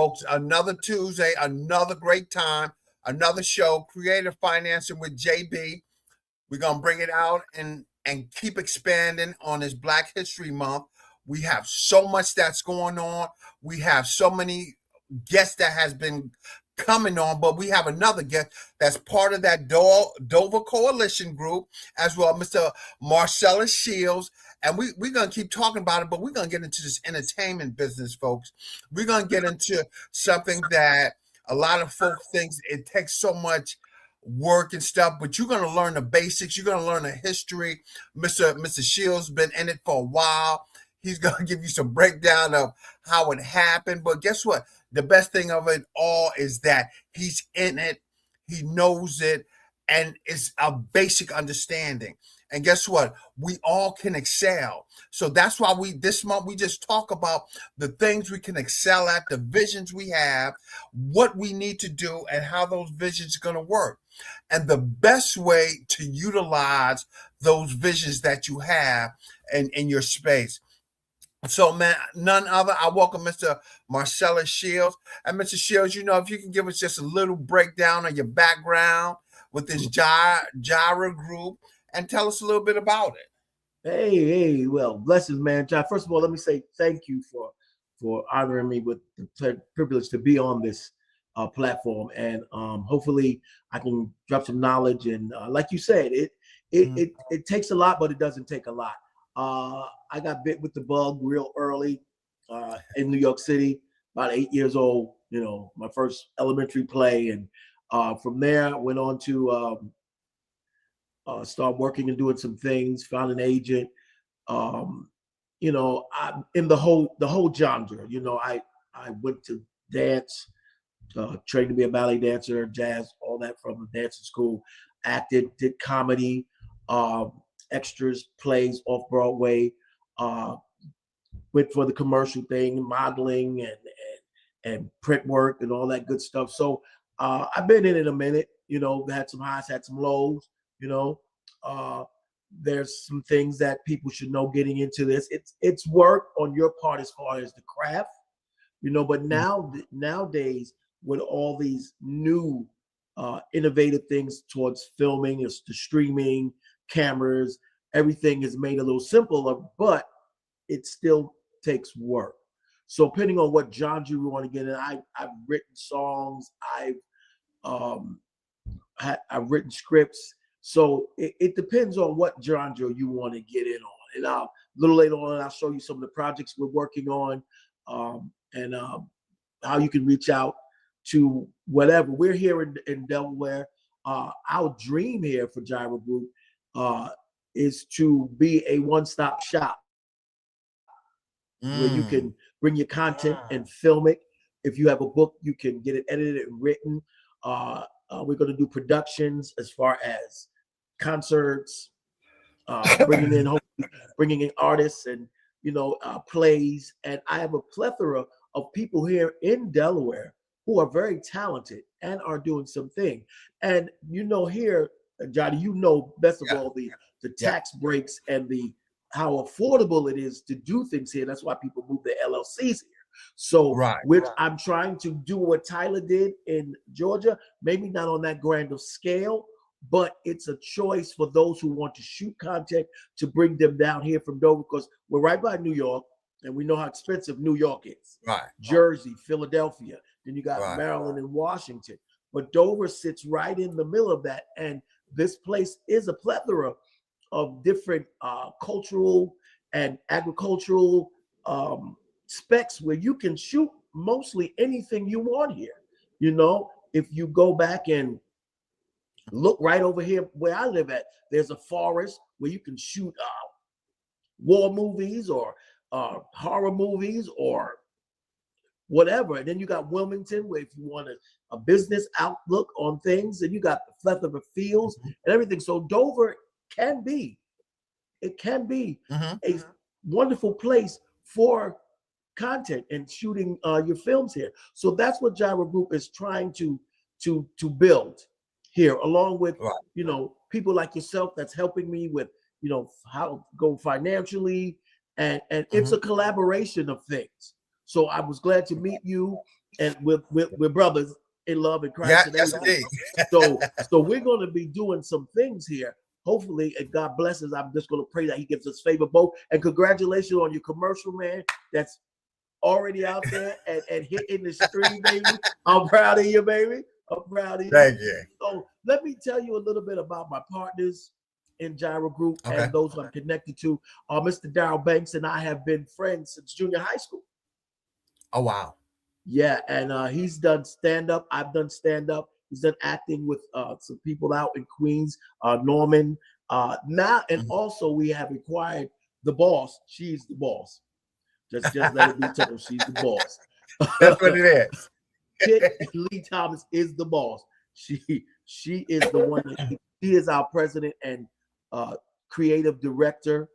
folks. Another Tuesday, another great time, another show, Creative Financing with JB. We're going to bring it out and keep expanding on this Black History Month. We have so much that's going on. We have so many guests that has been coming on, but we have another guest that's part of that Dover Coalition group as well, Mr. Marcellus Shields. And we're going to keep talking about it, but we're going to get into this entertainment business, folks. We're going to get into something that a lot of folks think it takes so much work and stuff, but you're going to learn the basics. You're going to learn the history. Mr. Shields been in it for a while. He's going to give you some breakdown of how it happened. But guess what? The best thing of it all is that he's in it. He knows it. And it's a basic understanding. And guess what? We all can excel. So that's why this month we just talk about the things we can excel at, the visions we have, what we need to do, and how those visions are going to work. And the best way to utilize those visions that you have in your space. So, man, none other. I welcome Mr. Marcellus Shields. And Mr. Shields, if you can give us just a little breakdown of your background with this Gyra group and tell us a little bit about it. Hey, well, blessings, man. John, first of all, let me say thank you for honoring me with the privilege to be on this platform. And hopefully I can drop some knowledge. And like you said, it takes a lot, but it doesn't take a lot. I got bit with the bug real early in New York City, about 8 years old, my first elementary play. And from there, I went on to start working and doing some things, found an agent. I'm in the whole genre. I went to dance, trained to be a ballet dancer, jazz, all that from the dancing school, acted, did comedy, extras, plays off Broadway, went for the commercial thing, modeling and print work and all that good stuff. So I've been in it a minute, had some highs, had some lows, there's some things that people should know getting into this. It's work on your part as far as the craft, but nowadays with all these new innovative things towards filming, it's the streaming, cameras, everything is made a little simpler, but it still takes work. So depending on what genre you want to get in, I've written songs, I've written scripts. So it depends on what genre you want to get in on. And a little later on, I'll show you some of the projects we're working on, and how you can reach out to whatever. We're here in Delaware. Our dream here for Gyra Group is to be a one-stop shop where you can bring your content and film it. If you have a book, you can get it edited and written. We're going to do productions as far as concerts, bringing in artists and plays. And I have a plethora of people here in Delaware who are very talented and are doing something. And here, Johnny, best of all the tax breaks and how affordable it is to do things here. That's why people move their LLCs here. So I'm trying to do what Tyler did in Georgia, maybe not on that grand of scale, but it's a choice for those who want to shoot content to bring them down here from Dover, because we're right by New York and we know how expensive New York is. Right. Jersey, Philadelphia, then you got Maryland and Washington. But Dover sits right in the middle of that. And this place is a plethora of different cultural and agricultural specs where you can shoot mostly anything you want here. If you go back and look right over here where I live at, there's a forest where you can shoot war movies or horror movies or whatever. And then you got Wilmington, where if you want a business outlook on things, and you got the plethora of fields and everything. So Dover can be a wonderful place for content and shooting your films here. So that's what Gyra Group is trying to build here, along with people like yourself that's helping me with how to go financially, and it's a collaboration of things. So I was glad to meet you and we're brothers in love and Christ. Yeah, And yes, everything. indeed. So we're going to be doing some things here. Hopefully, and God blesses. I'm just going to pray that He gives us favor both. And congratulations on your commercial, man. That's already out there and hitting the stream, baby. I'm proud of you, baby. I'm proud of you. Thank you. So let me tell you a little bit about my partners in Gyro Group Okay. and those I'm connected to. Mr. Darryl Banks and I have been friends since junior high school. Oh, wow. Yeah, and he's done stand-up. I've done stand-up. He's done acting with some people out in Queens, Norman. Now, and also we have acquired the boss. She's the boss. Just let it be told, she's the boss. That's what it is. Kit Lee Thomas is the boss. She is the one that she is our president and creative director.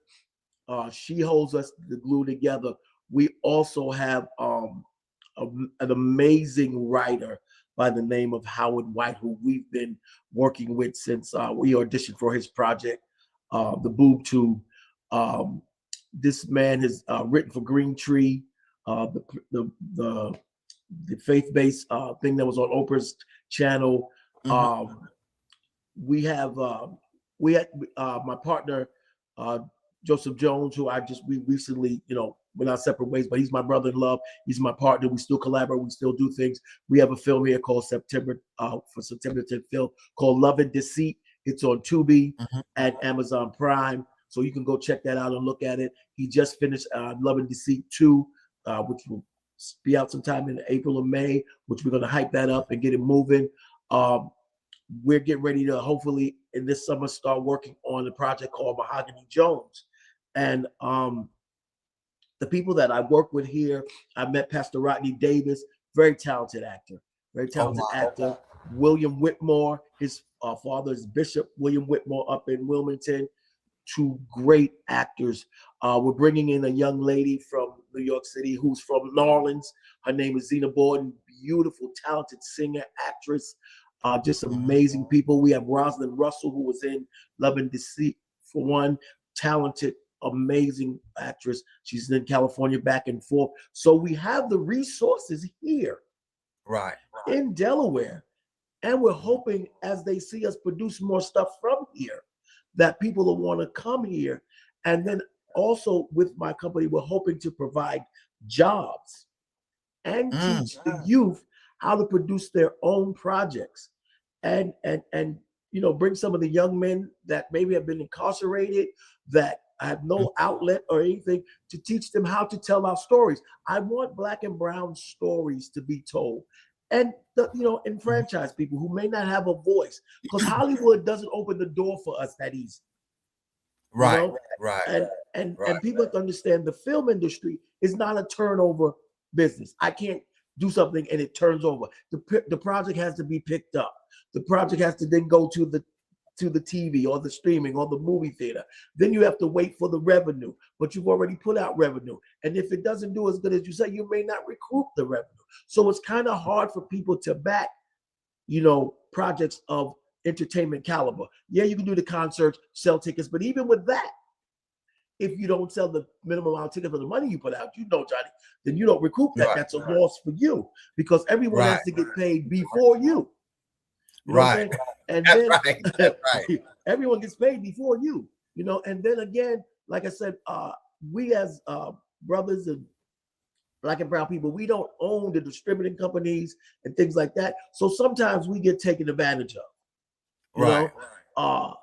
She holds us the glue together. We also have an amazing writer by the name of Howard White, who we've been working with since we auditioned for his project, The Boob Tube. This man has written for Green Tree, the faith-based thing that was on Oprah's channel. We had my partner Joseph Jones, who we recently, went our separate ways, but he's my brother in love. He's my partner. We still collaborate. We still do things. We have a film here called September 10th film called Love and Deceit. It's on Tubi and Amazon Prime. So you can go check that out and look at it. He just finished Love and Deceit 2, which will be out sometime in April or May, which we're going to hype that up and get it moving. We're getting ready to hopefully in this summer start working on a project called Mahogany Jones. And the people that I work with here, I met Pastor Rodney Davis, very talented actor, actor. William Whitmore, his father is Bishop William Whitmore up in Wilmington. Two great actors. We're bringing in a young lady from New York City who's from New Orleans. Her name is Zena Borden, beautiful, talented singer, actress, just amazing people. We have Rosalind Russell, who was in Love and Deceit for one, talented, amazing actress. She's in California back and forth. So we have the resources here in Delaware. And we're hoping as they see us produce more stuff from here, that people will want to come here. And then also with my company, we're hoping to provide jobs and teach the youth how to produce their own projects and bring some of the young men that maybe have been incarcerated, that have no outlet or anything, to teach them how to tell our stories. I want Black and brown stories to be told. And enfranchise people who may not have a voice, because Hollywood doesn't open the door for us that easy. Right. And people have to understand the film industry is not a turnover business. I can't do something and it turns over. The project has to be picked up. The project has to then go to the TV or the streaming or the movie theater. Then you have to wait for the revenue, but you've already put out revenue. And if it doesn't do as good as you say, you may not recoup the revenue. So it's kind of hard for people to back, projects of entertainment caliber. Yeah, you can do the concerts, sell tickets, but even with that, if you don't sell the minimum amount of tickets for the money you put out, Johnny, then you don't recoup that. That's a loss for you, because everyone has to get paid before you. You know what I'm saying? And then everyone gets paid before you, and then again, like I said, we as brothers and Black and brown people, we don't own the distributing companies and things like that. So sometimes we get taken advantage of,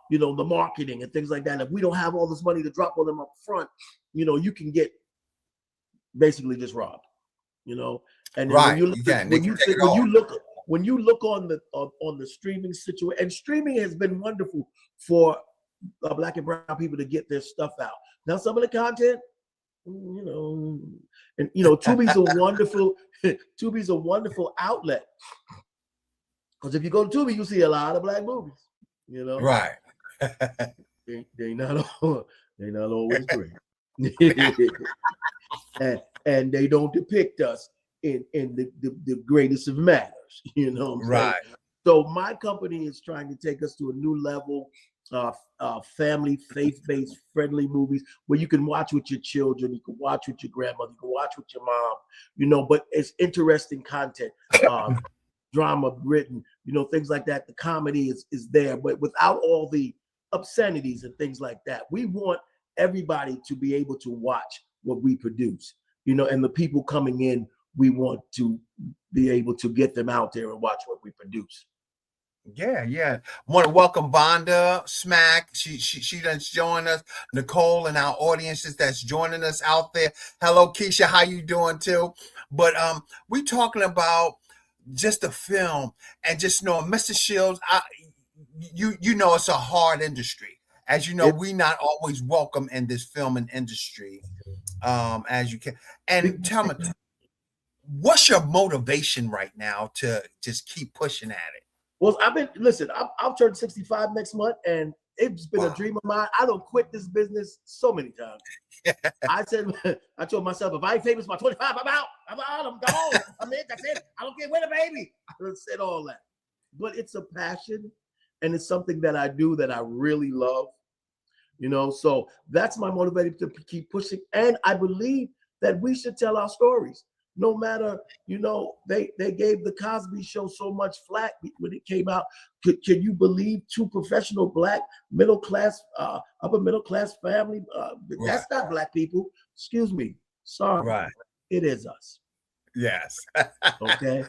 the marketing and things like that. If we don't have all this money to drop on them up front, you can get basically just robbed, and when you look on the streaming situation, and streaming has been wonderful for Black and brown people to get their stuff out. Now, some of the content, Tubi's a wonderful outlet, because if you go to Tubi, you see a lot of Black movies. They not always great, and they don't depict us in the greatest of manners. So my company is trying to take us to a new level family, faith-based, friendly movies where you can watch with your children, you can watch with your grandmother, you can watch with your mom, but it's interesting content, drama written, things like that. The comedy is there, but without all the obscenities and things like that. We want everybody to be able to watch what we produce, and the people coming in, we want to be able to get them out there and watch what we produce. Yeah. Want to welcome Vonda Smack. She done joined us. Nicole and our audiences that's joining us out there. Hello, Keisha. How you doing too? But we talking about just the film and just know, Mr. Shields. You know it's a hard industry. As you know, we not always welcome in this filming industry. As you can, and tell me, what's your motivation right now to just keep pushing at it? Well, I'll turn 65 next month, and it's been a dream of mine. I don't quit this business so many times. I told myself, if I ain't famous by 25, I'm out. I'm gone. I'm in. That's it. I don't care where the baby. I said all that. But it's a passion, and it's something that I do that I really love. So that's my motivation to keep pushing. And I believe that we should tell our stories. No matter, they gave the Cosby Show so much flack when it came out. Can you believe two professional black middle class, upper middle class family? That's not black people. Excuse me. Sorry. Right. It is us. Yes. Okay.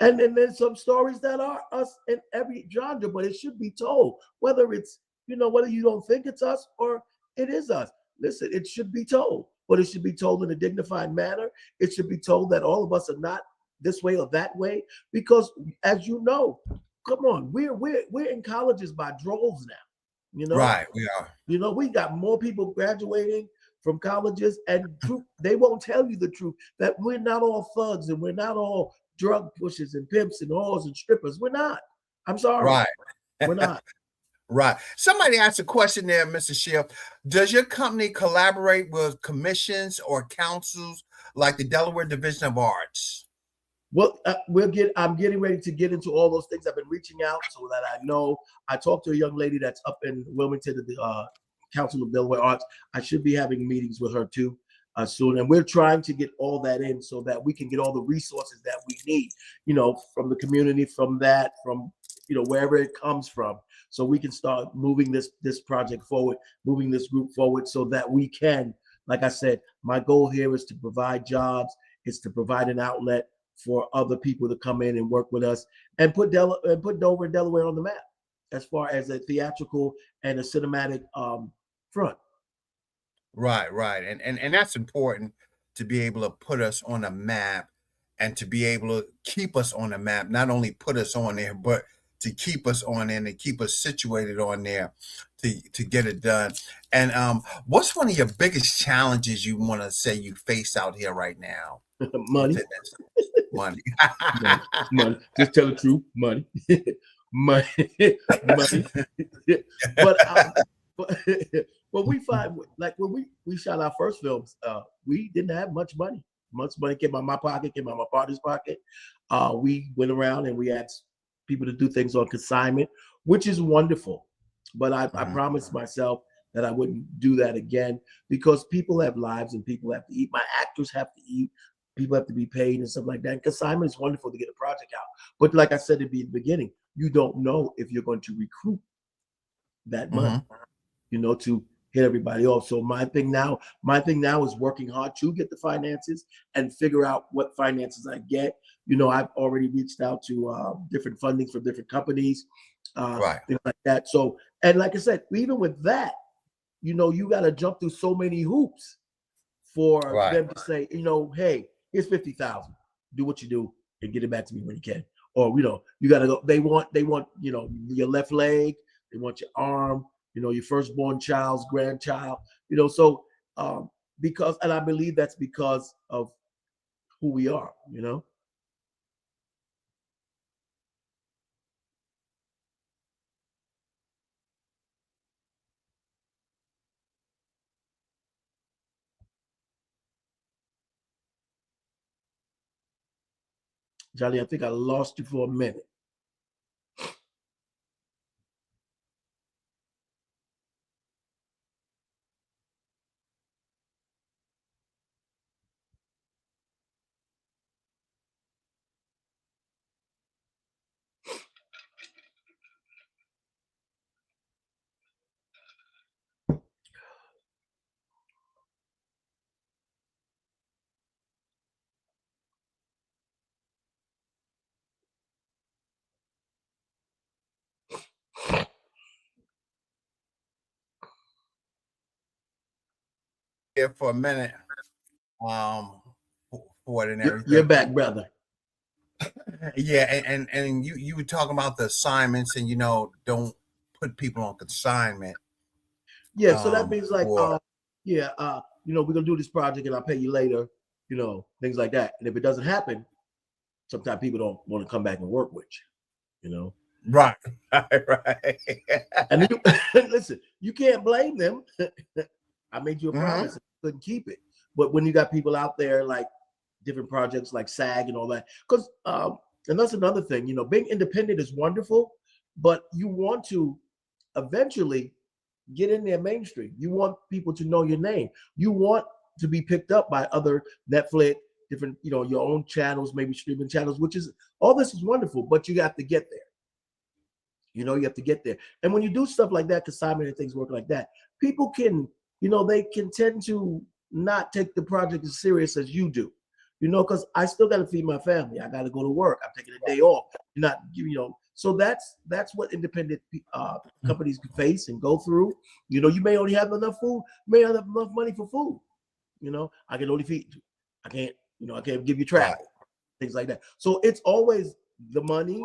And then there's some stories that are us in every genre, but it should be told. Whether it's, whether you don't think it's us or it is us. Listen, it should be told, but it should be told in a dignified manner. It should be told that all of us are not this way or that way, because as you know, come on, we're in colleges by droves now. Right, we are. We got more people graduating from colleges, and they won't tell you the truth that we're not all thugs and we're not all drug pushers and pimps and whores and strippers. We're not. I'm sorry. Right. We're not. Right. Somebody asked a question there, Mr. Shield. Does your company collaborate with commissions or councils like the Delaware Division of Arts? Well, I'm getting ready to get into all those things. I've been reaching out so that I know. I talked to a young lady that's up in Wilmington at the Council of Delaware Arts. I should be having meetings with her too soon, and we're trying to get all that in so that we can get all the resources that we need. From the community, from wherever it comes from, so we can start moving this project forward, moving this group forward, so that we can, like I said, my goal here is to provide jobs, is to provide an outlet for other people to come in and work with us and put Dover and Delaware on the map as far as a theatrical and a cinematic front. Right. And that's important, to be able to put us on a map and to be able to keep us on the map, not only put us on there, but to keep us on there and keep us situated on there to get it done. And what's one of your biggest challenges you want to say you face out here right now? Money. Money. Money. Just tell the truth. Money. money. But we find, like, when we shot our first films, we didn't have much money. Much money came out of my pocket, came out of my partner's pocket. We went around and we asked people to do things on consignment, which is wonderful. But I promised myself that I wouldn't do that again, because people have lives and people have to eat. My actors have to eat. People have to be paid and stuff like that. And consignment is wonderful to get a project out. But like I said at the beginning, you don't know if you're going to recruit that money, to hit everybody off. So my thing now is working hard to get the finances and figure out what finances I get. I've already reached out to different fundings from different companies, things like that. So, and like I said, even with that, you got to jump through so many hoops for them to say, hey, here's 50,000. Do what you do and get it back to me when you can. Or, you got to go. They want, your left leg. They want your arm, your firstborn child's grandchild, so because, and I believe that's because of who we are, Johnny, I think I lost you for a minute. here for a minute. For it and You're everything. back, brother. Yeah, and you were talking about the assignments, and don't put people on consignment. Yeah, so that means like, for we're gonna do this project and I'll pay you later, things like that. And if it doesn't happen, sometimes people don't want to come back and work with you, right, right. And listen, you can't blame them. I made you a promise, and you couldn't keep it. But when you got people out there like different projects like SAG and all that, because and that's another thing, being independent is wonderful, but you want to eventually get in there mainstream. You want people to know your name. You want to be picked up by other Netflix, different, your own channels, maybe streaming channels, which is, all this is wonderful, but you have to get there. You have to get there. And when you do stuff like that, consignment and things work like that, people can, they can tend to not take the project as serious as you do, because I still got to feed my family. I got to go to work. I'm taking a day off. So that's what independent companies can face and go through. You may only have enough food, may not have enough money for food. I can only feed you. I can't give you travel, things like that. So it's always the money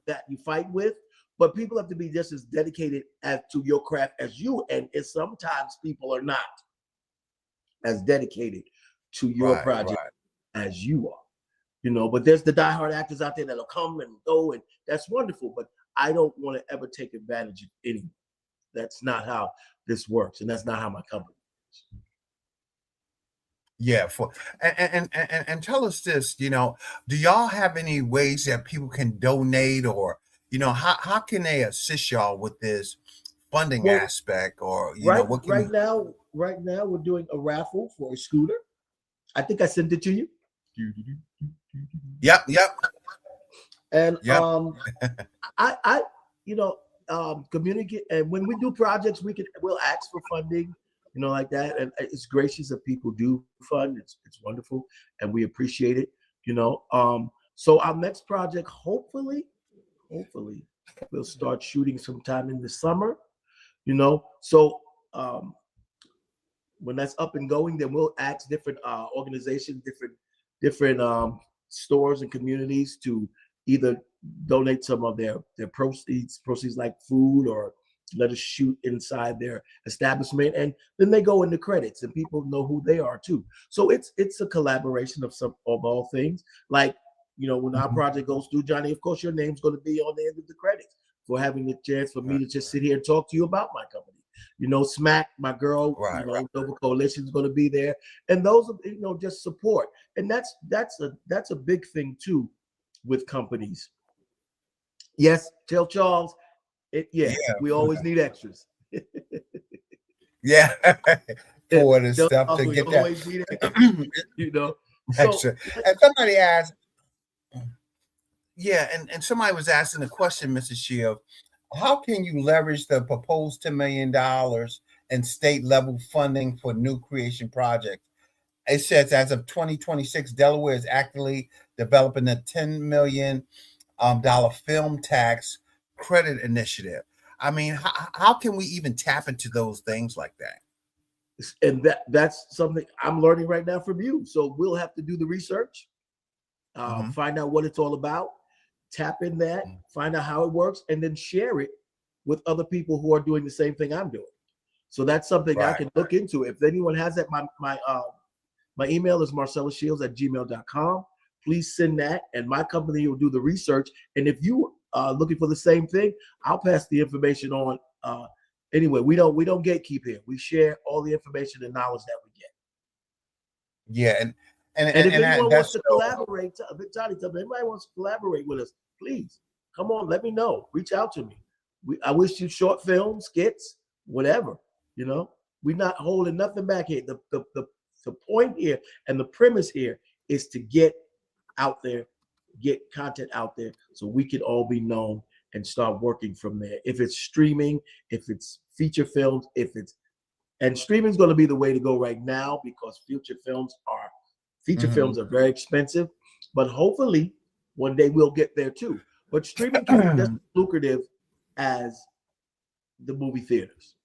that you fight with. But people have to be just as dedicated to your craft as you. And sometimes people are not as dedicated to your project as you are. But there's the diehard actors out there that'll come and go, and that's wonderful. But I don't want to ever take advantage of anyone. That's not how this works, and that's not how my company works. Yeah, and tell us this, do y'all have any ways that people can donate, or how can they assist y'all with this funding aspect, or what can right now we're doing a raffle for a scooter. I think I sent it to you. Yep. And I communicate, and when we do projects, we'll ask for funding, like that, and it's gracious that people do fund. It's wonderful, and we appreciate it. So our next project, hopefully we'll start shooting sometime in the summer. So when that's up and going, then we'll ask different organizations, different stores and communities to either donate some of their proceeds like food, or let us shoot inside their establishment, and then they go in the credits and people know who they are too. So it's a collaboration of all things. Like, when our project goes through, Johnny, of course your name's going to be on the end of the credits for having the chance for me to just sit here and talk to you about my company. Smack, my girl, Nova Coalition is going to be there, and those are, just support. And that's a big thing too with companies. Yes, tell Charles. We always need extras. Yeah, for the stuff to get that. Extra. And somebody asked, and somebody was asking the question, Mrs. Shields, how can you leverage the proposed $10 million in state level funding for new creation projects? It says as of 2026, Delaware is actively developing a $10 million film tax credit initiative. I mean, how can we even tap into those things like that? And that's something I'm learning right now from you. So we'll have to do the research, find out what it's all about, tap in that, find out how it works, and then share it with other people who are doing the same thing I'm doing. So that's something I can look into. If anyone has that, my email is marcellashields@gmail.com. Please send that, and my company will do the research. And if you are looking for the same thing, I'll pass the information on. Anyway, we don't gatekeep here. We share all the information and knowledge that we get. Yeah, and if anyone wants to collaborate, Johnny, if anybody wants to collaborate with us, please come on, let me know. Reach out to me. I wish you short films, skits, whatever. We're not holding nothing back here. The point here and the premise here is to get out there, get content out there, so we can all be known and start working from there. If it's streaming, if it's feature films, and streaming is going to be the way to go right now, because feature films are very expensive, but hopefully one day we'll get there too. But streaming can be just as lucrative as the movie theaters.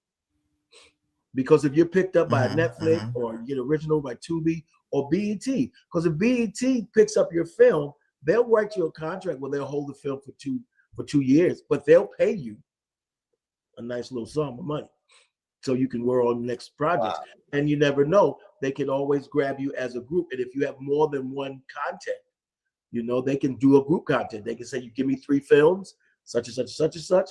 Because if you're picked up by Netflix Mm-hmm. or you get original by Tubi or BET, because if BET picks up your film, they'll write you a contract where they'll hold the film for 2 years, but they'll pay you a nice little sum of money so you can work on the next projects. Wow. And you never know, they can always grab you as a group. And if you have more than one content, you know, they can do a group content. They can say, you give me 3 films, such and such and such and such,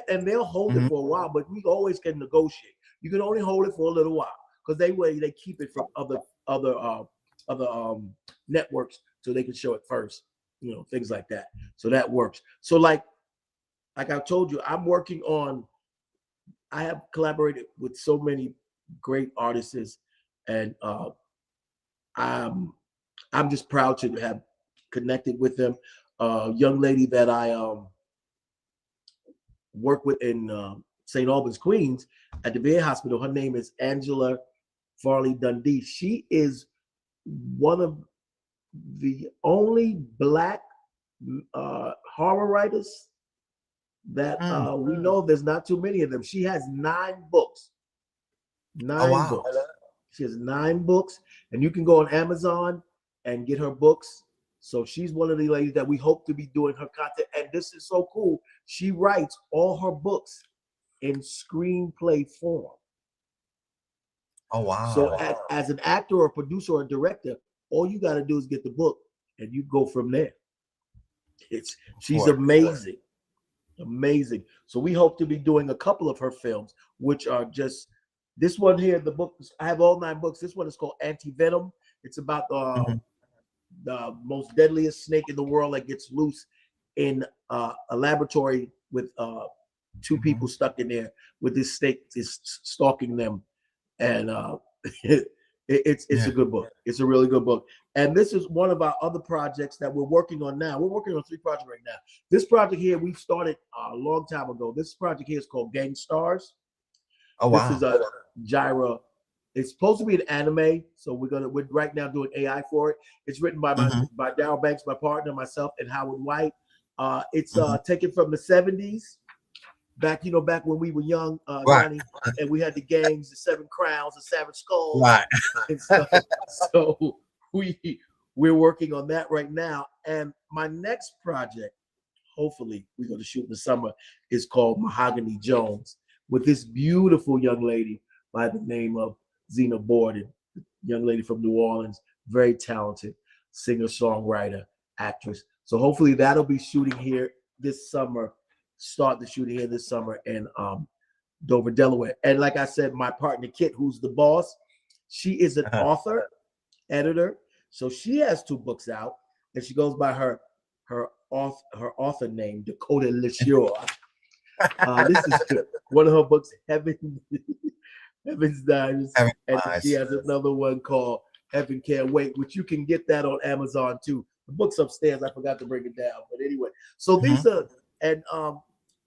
and they'll hold it for a while, but we always can negotiate. You can only hold it for a little while because they keep it from other networks so they can show it first, you know, things like that. So that works. So like I told you, I have collaborated with so many great artists, and I'm just proud to have connected with them. A young lady that I work with in St. Albans, Queens, at the VA hospital. Her name is Angela Farley Dundee. She is one of the only Black horror writers that we know. There's not too many of them. She has 9 books. 9 books. She has 9 books, and you can go on Amazon and get her books. So she's one of the ladies that we hope to be doing her content. And this is so cool. She writes all her books in screenplay form. Oh, wow. So as an actor or producer or director, all you got to do is get the book and you go from there. She's amazing. Amazing. So we hope to be doing a couple of her films, which are just this one here. The book, I have all 9 books. This one is called Anti-Venom. It's about the most deadliest snake in the world that gets loose in a laboratory with 2 people stuck in there with this snake is stalking them. And it's a good book. It's a really good book. And this is one of our other projects that we're working on now. We're working on 3 projects right now. This project here, we started a long time ago. This project here is called Gang Stars. Oh, wow. This is a Gyra. It's supposed to be an anime, so we're right now doing AI for it. It's written by by Darryl Banks, my partner, myself, and Howard White. It's taken from the 70s, back when we were young, Johnny, and we had the gangs, the 7 Crowns, the Savage Skulls, and stuff. So we're working on that right now. And my next project, hopefully we're going to shoot in the summer, is called Mahogany Jones, with this beautiful young lady by the name of Zena Borden, young lady from New Orleans, very talented singer-songwriter, actress. So hopefully that'll be shooting here this summer, start the shooting here this summer in Dover, Delaware. And like I said, my partner Kit, who's the boss, she is an author, editor. So she has 2 books out, and she goes by her author name, Dakota Leshure. This is one of her books, Heaven's Diamonds, and she has another one called Heaven Can't Wait, which you can get that on Amazon too. The book's upstairs. I forgot to bring it down, but anyway. So these are, and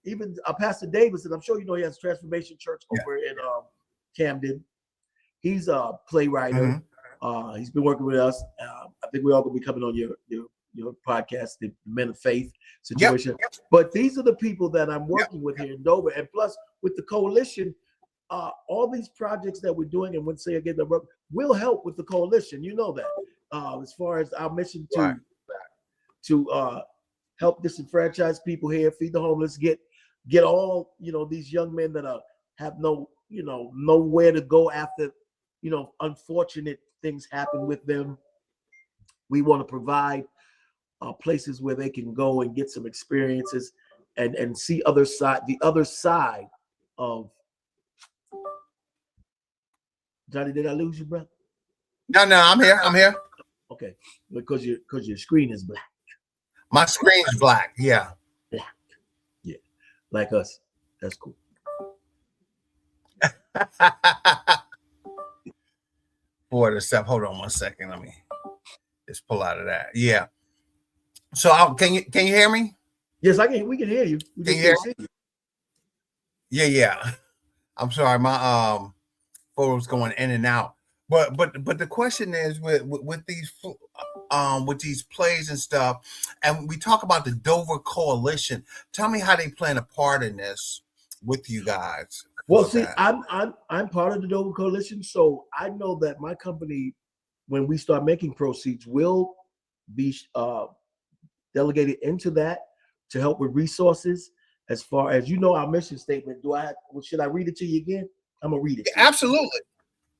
even Pastor Davidson, I'm sure you know he has Transformation Church over in Camden. He's a playwright. He's been working with us. I think we're all gonna be coming on your podcast, the Men of Faith situation. But these are the people that I'm working with here in Dover, and plus with the coalition. All these projects that we're doing, and when say again, will help with the coalition. You know that. As far as our mission to help disenfranchised people here, feed the homeless, get all these young men that have nowhere to go after unfortunate things happen with them. We want to provide places where they can go and get some experiences and see the other side of. Johnny, did I lose you, bro? No, I'm here. Okay, because your screen is black. My screen is black. Yeah. Black. Yeah, like us. That's cool. For the stuff. Hold on 1 second. Let me just pull out of that. Yeah. So can you hear me? Yes, I can. We can hear you. We can hear you? Yeah. I'm sorry. My photos going in and out. But the question is with these plays and stuff, and we talk about the Dover Coalition. Tell me how they playing a part in this with you guys. Well, for see, that. I'm part of the Dover Coalition, so I know that my company, when we start making proceeds, will be delegated into that to help with resources. As far as our mission statement, should I read it to you again? I'm gonna read it to you. Absolutely.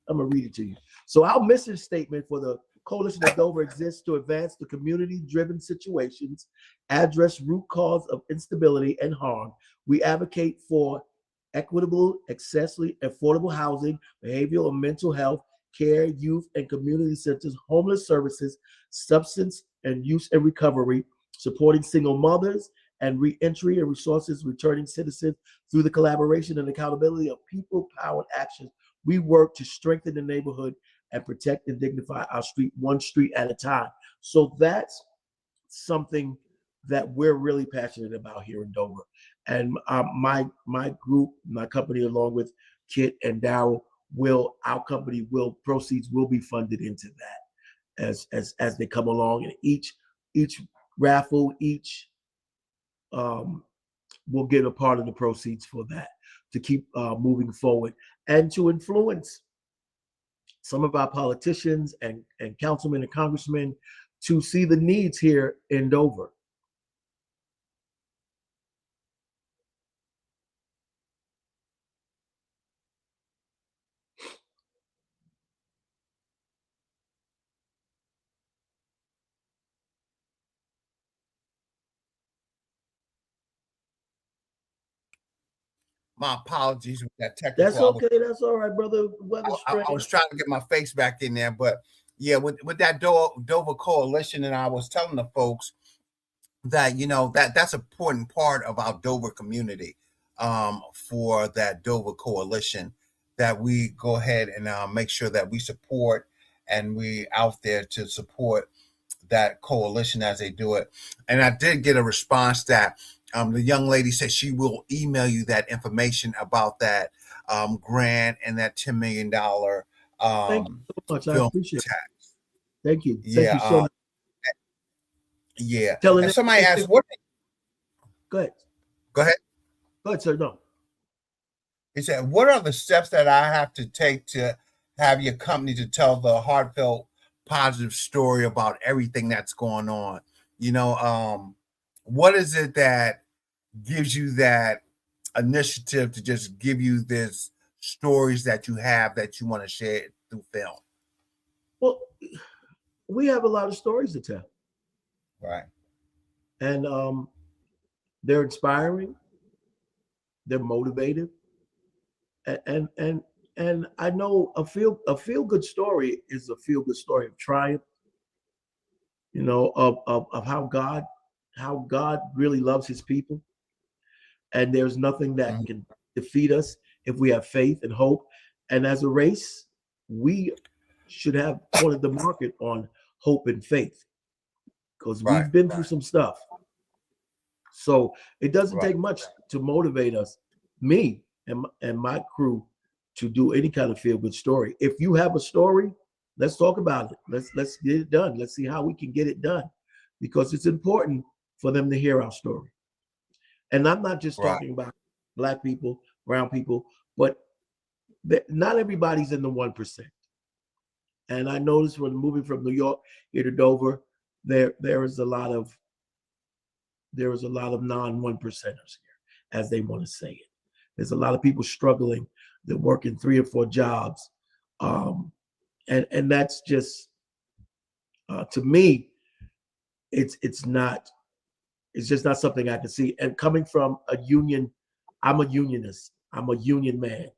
I'm gonna read it to you. So our mission statement for the Coalition of Dover exists to advance the community-driven situations, address root cause of instability and harm. We advocate for equitable, accessible, affordable housing, behavioral and mental health care, youth and community centers, homeless services, substance and use and recovery, supporting single mothers and reentry and resources returning citizens through the collaboration and accountability of people-powered actions. We work to strengthen the neighborhood and protect and dignify our street, one street at a time. So that's something that we're really passionate about here in Dover. And my group, my company, along with Kit and Daryl, proceeds will be funded into that as they come along. And each raffle, each will get a part of the proceeds for that to keep moving forward and to influence some of our politicians and councilmen and congressmen to see the needs here in Dover. My apologies with that That's technical. okay. That's all right, brother. Weather strain. I was trying to get my face back in there, but yeah, with that Dover Coalition, and I was telling the folks that that's an important part of our Dover community, for that Dover Coalition, that we go ahead and make sure that we support, and we out there to support that coalition as they do it. And I did get a response that the young lady said she will email you that information about that grant and that $10 million Thank you so much. I film appreciate it. tax. Thank you. Yeah, Thank you so much. Yeah. Telling And somebody asked, "What?" Go ahead. Go ahead. Go ahead, sir. No. He said, "What are the steps that I have to take to have your company to tell the heartfelt, positive story about everything that's going on? What is it that gives you that initiative to just give you this stories that you have that you want to share through film?" Well, we have a lot of stories to tell. Right. And they're inspiring, they're motivated. And I know a feel good story is a feel good story of triumph, of how God really loves his people. And there's nothing that can defeat us if we have faith and hope. And as a race, we should have cornered the market on hope and faith, because we've been through some stuff. So it doesn't take much to motivate us, me and my crew, to do any kind of feel good story. If you have a story, let's talk about it. Let's get it done. Let's see how we can get it done, because it's important for them to hear our story. And I'm not just talking about Black people, brown people, but not everybody's in the 1%. And I noticed when moving from New York here to Dover, there is a lot of non-1%ers here, as they want to say it. There's a lot of people struggling. They're working 3 or 4 jobs, and that's just to me, it's just not something I can see. And coming from a union, I'm a unionist. I'm a union man.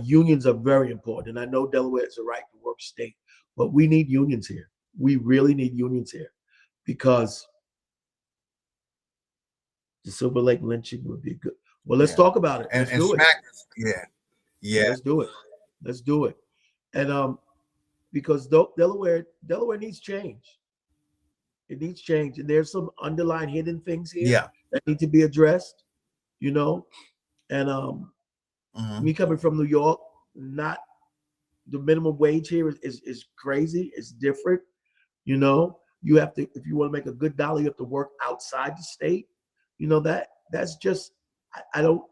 Unions are very important, and I know Delaware is a right to work state, but we need unions here. We really need unions here, because the Silver Lake lynching would be good. Well, let's talk about it. Let's do it. Yeah. Let's do it. Let's do it. And because Delaware needs change. It needs change, and there's some underlying hidden things here that need to be addressed. And me coming from New York, not the minimum wage here is crazy. It's different. You have to, if you want to make a good dollar, you have to work outside the state. That's just, I don't,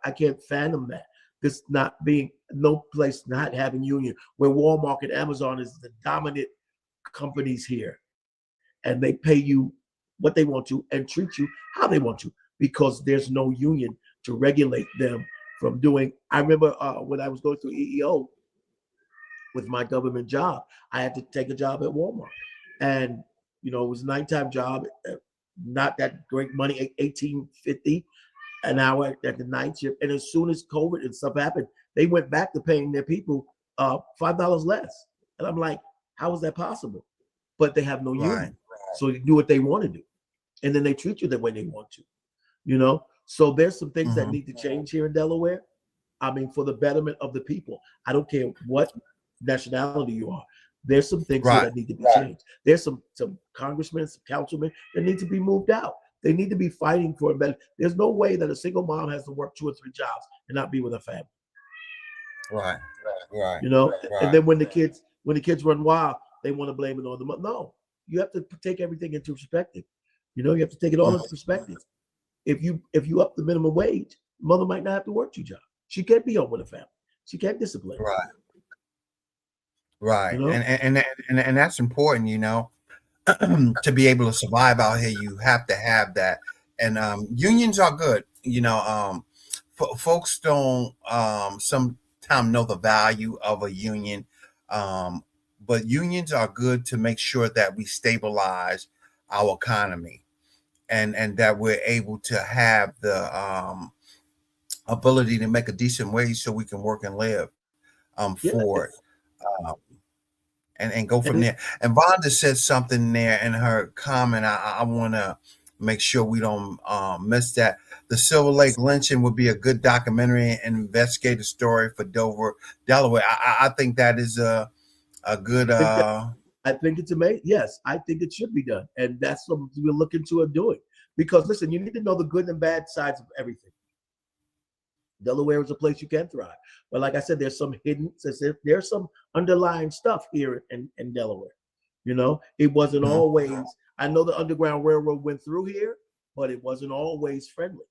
I can't fathom that. this not being no place not having union, where Walmart and Amazon is the dominant companies here, and they pay you what they want to and treat you how they want to, because there's no union to regulate them from doing. I remember when I was going through EEO with my government job, I had to take a job at Walmart, and it was a nighttime job, not that great money, $18.50 an hour at the night shift. And as soon as COVID and stuff happened, they went back to paying their people $5 less. And I'm like, how is that possible? But they have no union, so they do what they want to do, and then they treat you the way they want to. So there's some things that need to change here in Delaware. I mean, for the betterment of the people. I don't care what nationality you are. There's some things that need to be changed. There's some congressmen, some councilmen that need to be moved out. They need to be fighting for it better. There's no way that a single mom has to work 2 or 3 jobs and not be with her family. Right. And then when the kids run wild, they want to blame it on the mother. No, you have to take everything into perspective. You have to take it all into perspective. If you up the minimum wage, mother might not have to work 2 jobs. She can't be home with her family. She can't discipline. Right. And that's important, to be able to survive out here. You have to have that. And unions are good. Folks don't sometimes know the value of a union. But unions are good to make sure that we stabilize our economy, and that we're able to have the ability to make a decent wage so we can work and live for it. And go from there. And Vonda said something there in her comment. I want to make sure we don't miss that. The Silver Lake lynching would be a good documentary and investigative story for Dover, Delaware. I think that is a good. I think it's amazing. Yes, I think it should be done, and that's what we're looking to doing. Because listen, you need to know the good and bad sides of everything. Delaware is a place you can thrive, but like I said, there's some underlying stuff here in Delaware. It wasn't always. I know the Underground Railroad went through here, but it wasn't always friendly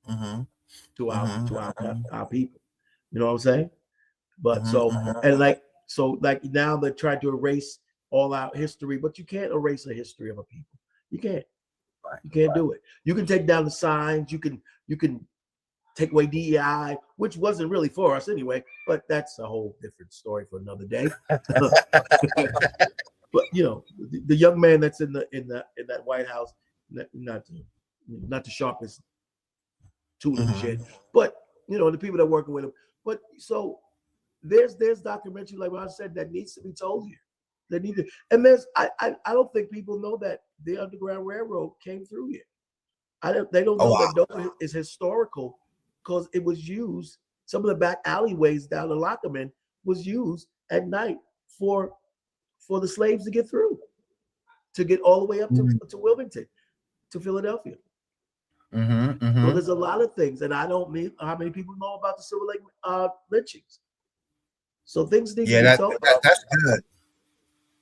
to our people. You know what I'm saying? But like now they're trying to erase all our history, but you can't erase the history of a people. You can't. You can't do it. You can take down the signs. You can take away DEI, which wasn't really for us anyway, but that's a whole different story for another day. But the young man that's in that White House, not the sharpest tool in the shed, but the people that are working with him. But so there's documentary, like what I said, that needs to be told here. They need to, and I don't think people know that the Underground Railroad came through here. They don't know that Dover is historical, because it was used. Some of the back alleyways down in Lockerman was used at night for the slaves to get through, to get all the way up to Wilmington, to Philadelphia. So there's a lot of things, and I don't know how many people know about the Silver Lake lynchings. So things need to be told. That's good.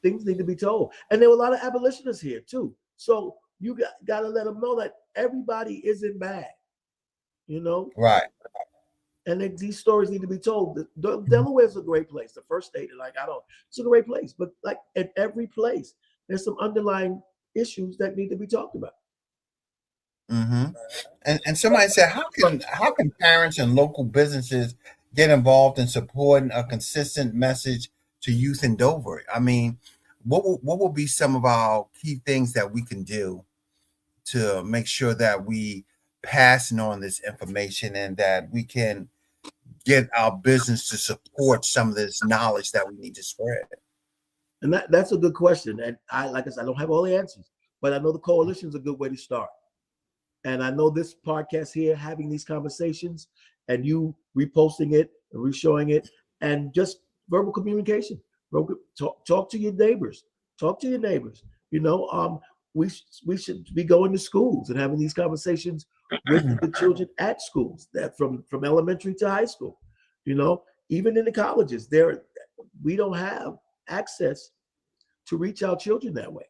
Things need to be told, and there were a lot of abolitionists here too. So you got to let them know that everybody isn't bad. Right. And these stories need to be told. Delaware is a great place. The first state, it's a great place. But like at every place, there's some underlying issues that need to be talked about. And somebody said, how can parents and local businesses get involved in supporting a consistent message to youth in Dover? I mean, what will be some of our key things that we can do to make sure that we passing on this information, and that we can get our business to support some of this knowledge that we need to spread? And that's a good question. And like I said, I don't have all the answers, but I know the coalition is a good way to start. And I know this podcast here, having these conversations and you reposting it and re-showing it, and just verbal communication. Talk to your neighbors. Talk to your neighbors. We should be going to schools and having these conversations with the children at schools, that from elementary to high school. Even in the colleges, we don't have access to reach our children that way.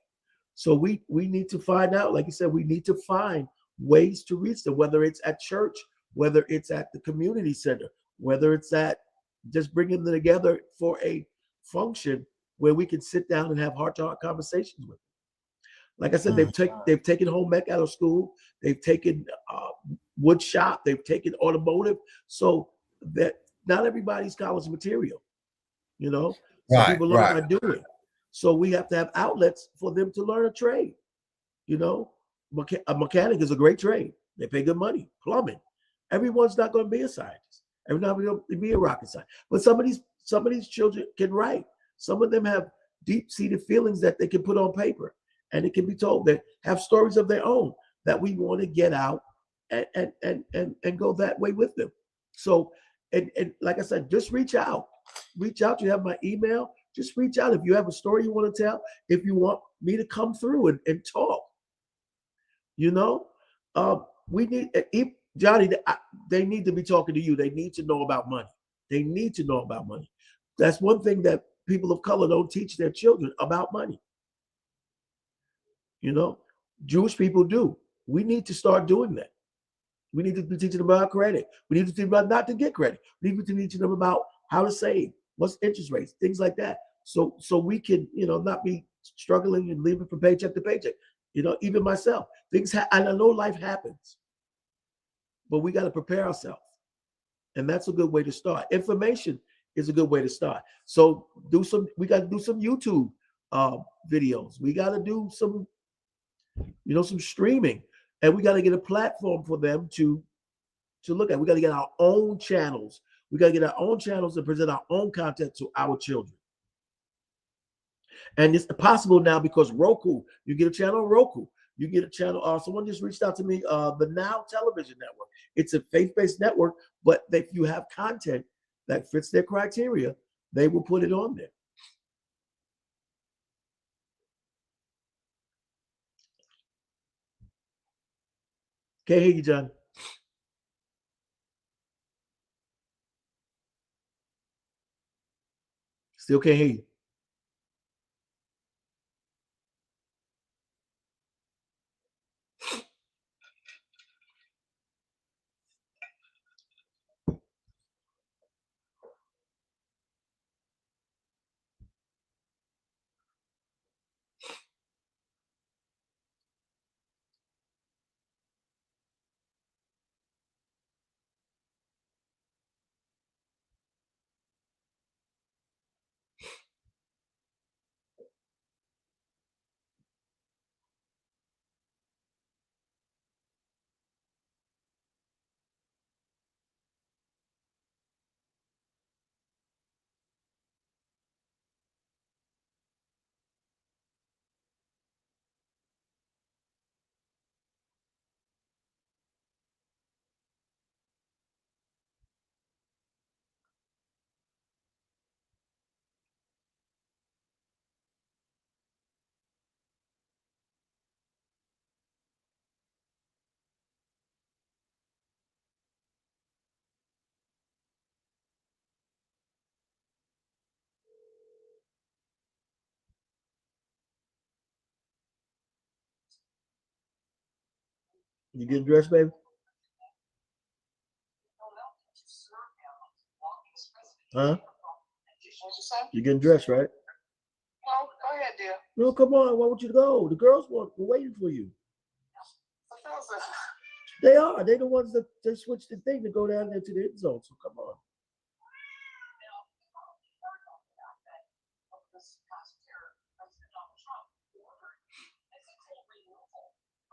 So we need to find out, like you said, we need to find ways to reach them, whether it's at church, whether it's at the community center, whether it's at just bringing them together for a function where we can sit down and have heart-to-heart conversations with them. Like I said, they've taken home ec out of school. They've taken wood shop. They've taken automotive. So that not everybody's college material. You know, some people learn by doing. So we have to have outlets for them to learn a trade. You know, a mechanic is a great trade. They pay good money. Plumbing. Everyone's not going to be a scientist. Everyone's not going to be a rocket scientist. But some of these children can write. Some of them have deep-seated feelings that they can put on paper. And it can be told that have stories of their own that we want to get out and go that way with them. So, and like I said, just reach out. Reach out. You have my email. Just reach out if you have a story you want to tell. If you want me to come through and talk, you know, we need Johnny. They need to be talking to you. They need to know about money. They need to know about money. That's one thing that people of color don't teach their children about money. You know, Jewish people do. We need to start doing that. We need to be teaching them about credit. We need to teach them about not to get credit. We need to teach them about how to save, what's interest rates, things like that. So we can, you know, not be struggling and living from paycheck to paycheck. You know, even myself, and I know life happens, but we got to prepare ourselves. And that's a good way to start. Information is a good way to start. So we got to do some YouTube videos. We got to do some, you know, some streaming, and we got to get a platform for them to look at. We got to get our own channels. We got to get our own channels and present our own content to our children. And it's possible now because Roku, you get a channel on Roku. You get a channel. Someone just reached out to me, the Now Television Network. It's a faith-based network, but if you have content that fits their criteria, they will put it on there. Can't hear you, John. Still can't hear you. You getting dressed, baby? Huh? You getting dressed, right? No, go ahead, dear. No, come on. Why would you go? The girls were waiting for you. They are. They're the ones that they switched the thing to go down there to the end zone. So come on.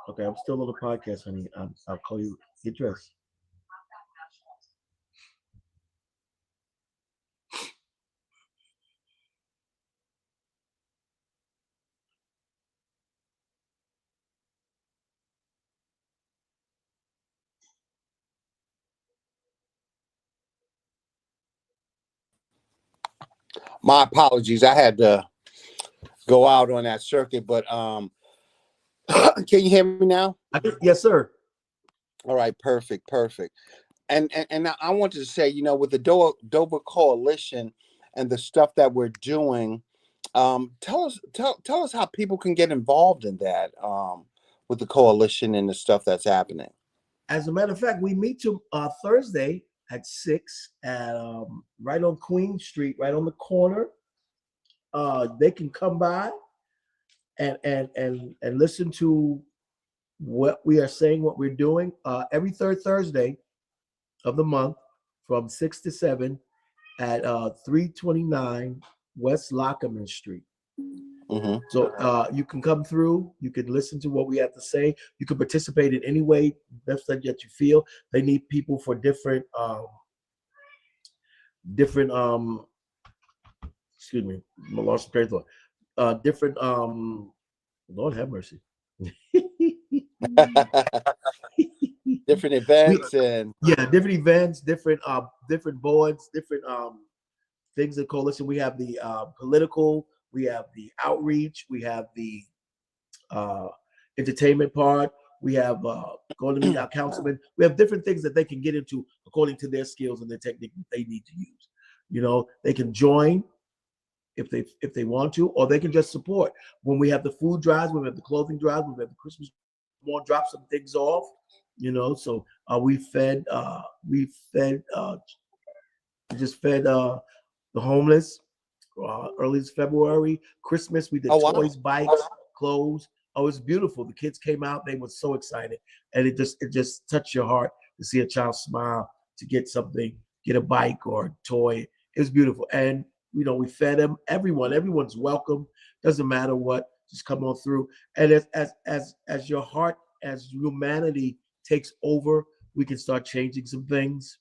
Okay, I'm still on the podcast, honey. I'll call you. Get dressed. My apologies. I had to go out on that circuit, but can you hear me now? Yes, sir. All right, perfect. And I wanted to say, you know, with the Dover Coalition and the stuff that we're doing, tell us how people can get involved in that with the coalition and the stuff that's happening. As a matter of fact, we meet Thursday at 6 at right on Queen Street, right on the corner. They can come by and listen to what we are saying, what we're doing every third Thursday of the month from 6 to 7 at 329 West Lockerman Street. Mm-hmm. So you can come through, you can listen to what we have to say, you can participate in any way best that you feel. They need people for different excuse me, I lost train of thought. Different Lord have mercy. Different events different events, different boards, different things in coalition. We have the political, we have the outreach, we have the entertainment part, we have going to meet our councilmen. We have different things that they can get into according to their skills and the technique that they need to use. You know, they can join if they want to, or they can just support. When we have the food drives, when we have the clothing drives, when we have the Christmas more, drop some things off. You know, so we just fed the homeless early February. Christmas we did toys, bikes, clothes. Oh, it's beautiful. The kids came out, they were so excited, and it just touched your heart to see a child smile, to get something, get a bike or a toy. It was beautiful. And you know, we fed them. Everyone's welcome. Doesn't matter what, just come on through. And as your heart, as humanity takes over, we can start changing some things.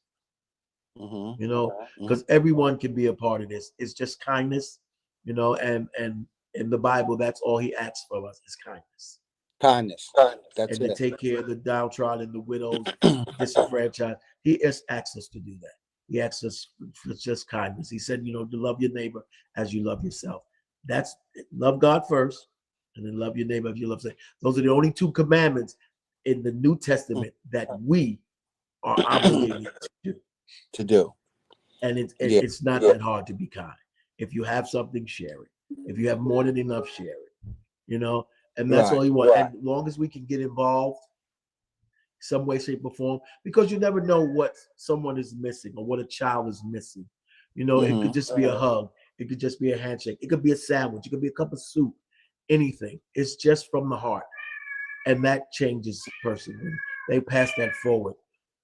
Mm-hmm. You know, because everyone can be a part of this. It's just kindness, you know, and in the Bible, that's all he asks from us is kindness. That's and it. To take care of the downtrodden, the widows, disenfranchised. He asks us to do that. He asks us for just kindness. He said, you know, to love your neighbor as you love yourself. That's love God first, and then love your neighbor as you love yourself. Those are the only two commandments in the New Testament that we are obligated to do. And it's not that hard to be kind. If you have something, share it. If you have more than enough, share it. You know, and that's all you want. Right. And as long as we can get involved some way, shape, or form, because you never know what someone is missing or what a child is missing. You know, it could just be a hug. It could just be a handshake. It could be a sandwich. It could be a cup of soup. Anything. It's just from the heart. And that changes the person. And they pass that forward.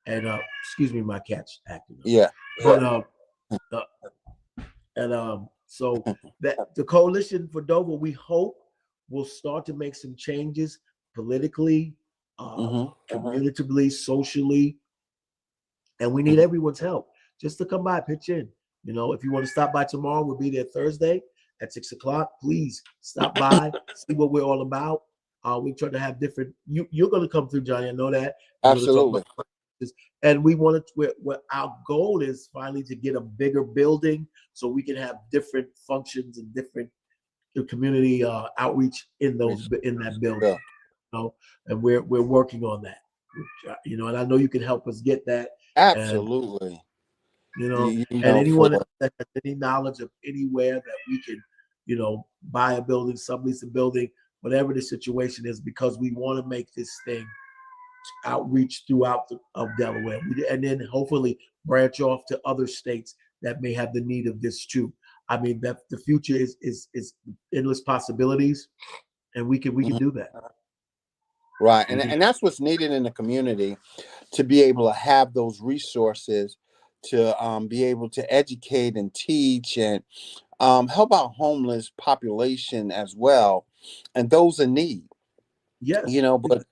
And excuse me, my cat's acting up. Yeah. But so that the Coalition for Dover, we hope, will start to make some changes politically, communicatively, socially, and we need everyone's help just to come by, pitch in. You know, if you want to stop by tomorrow, we'll be there Thursday at 6:00. Please stop by, see what we're all about. We try to have different. You're going to come through, Johnny. I know that. Absolutely. And we wanted what our goal is finally to get a bigger building so we can have different functions and different community outreach in that building. Yeah. You know, and we're working on that. You know, and I know you can help us get that. Absolutely. And, you know, and anyone that has any knowledge of anywhere that we can, you know, buy a building, sublease a building, whatever the situation is, because we want to make this thing outreach throughout of Delaware, and then hopefully branch off to other states that may have the need of this too. I mean, that the future is endless possibilities, and we can do that. Right, and that's what's needed in the community, to be able to have those resources, to be able to educate and teach and help out homeless population as well, and those in need. Yes, you know, but